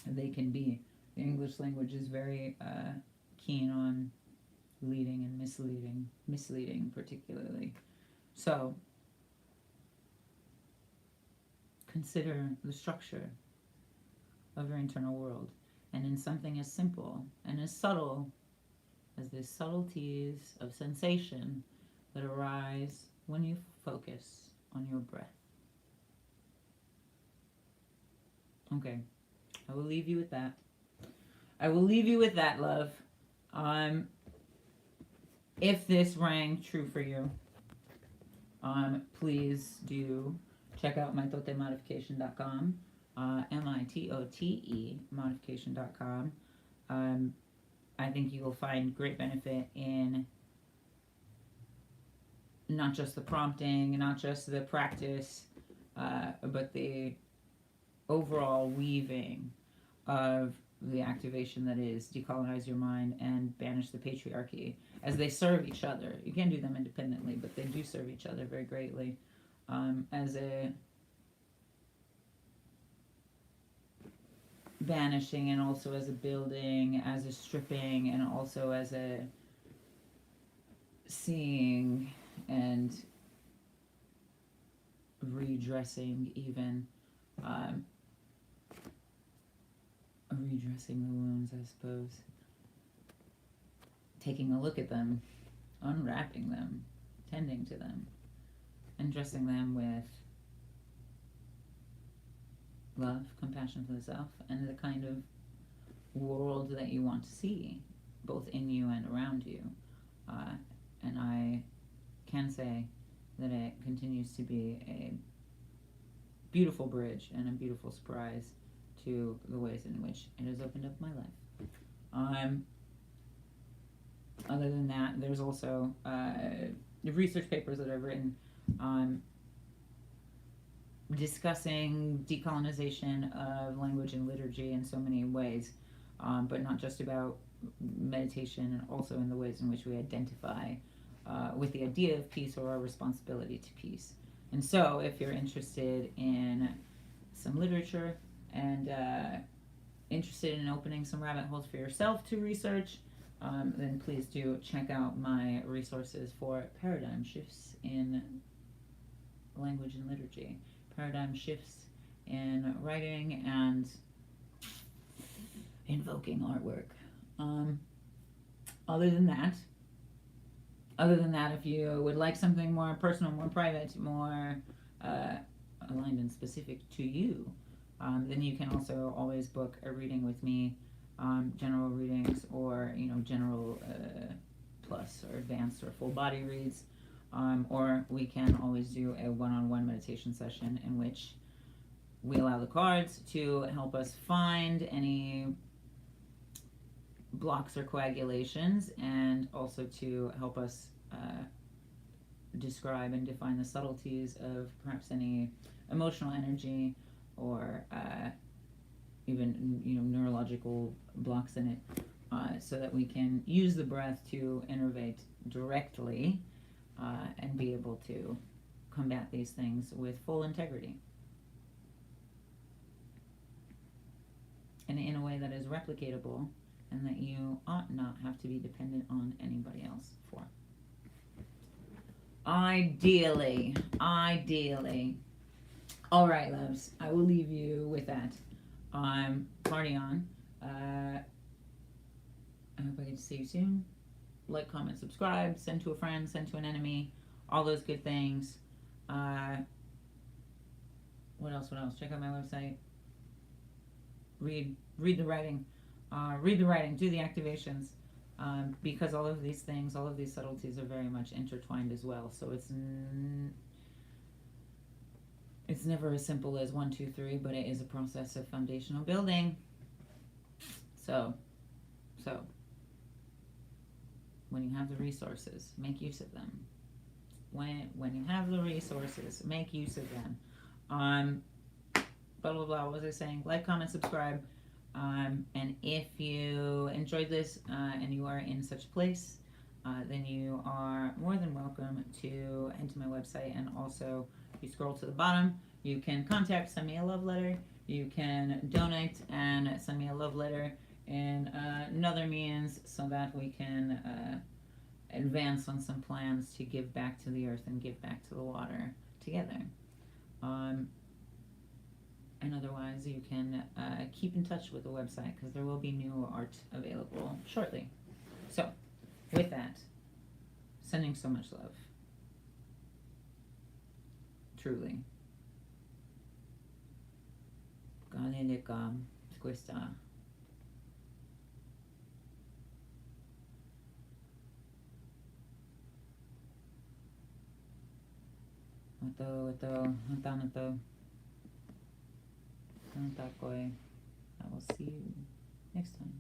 they can be? The English language is very keen on leading and misleading particularly. So, consider the structure of your internal world, and in something as simple and as subtle as the subtleties of sensation that arise when you focus on your breath. Okay, I will leave you with that. Love. If this rang true for you, please do check out mitottemodification.com, MITOTE modification.com. I think you will find great benefit in not just the prompting, not just the practice, but the overall weaving of the activation that is Decolonize Your Mind and Banish the Patriarchy, as they serve each other. You can do them independently, but they do serve each other very greatly, as a banishing, and also as a building, as a stripping, and also as a seeing and redressing, even redressing the wounds, I suppose. Taking a look at them, unwrapping them, tending to them, and dressing them with love, compassion for the self, and the kind of world that you want to see, both in you and around you. And I can say that it continues to be a beautiful bridge and a beautiful surprise to the ways in which it has opened up my life. Other than that, there's also research papers that I've written discussing decolonization of language and liturgy in so many ways, but not just about meditation, and also in the ways in which we identify with the idea of peace or our responsibility to peace. And so, if you're interested in some literature and interested in opening some rabbit holes for yourself to research, then please do check out my resources for paradigm shifts in language and liturgy, paradigm shifts in writing and invoking artwork. Other than that, if you would like something more personal, more private, more aligned and specific to you, then you can also always book a reading with me, general readings, or general plus or advanced or full body reads, or we can always do a one-on-one meditation session in which we allow the cards to help us find any blocks or coagulations, and also to help us describe and define the subtleties of perhaps any emotional energy or even neurological blocks in it, so that we can use the breath to innervate directly and be able to combat these things with full integrity and in a way that is replicatable and that you ought not have to be dependent on anybody else for. Ideally. All right, loves. I will leave you with that. Party on. I hope I get to see you soon. Like, comment, subscribe, send to a friend, send to an enemy, all those good things. What else? Check out my website. Read the writing. Do the activations. Because all of these things, all of these subtleties are very much intertwined as well. So it's never as simple as 1, 2, 3, but it is a process of foundational building. So when you have the resources, make use of them. When you have the resources, make use of them. Blah blah blah. What was I saying? Like, comment, subscribe. And if you enjoyed this and you are in such a place, then you are more than welcome to head to my website. And also, if you scroll to the bottom, you can send me a love letter. You can donate and send me a love letter in another means, so that we can advance on some plans to give back to the earth and give back to the water together. And otherwise, you can keep in touch with the website, because there will be new art available shortly. So, with that, sending so much love. Truly. Questa. Nato. I will see you next time.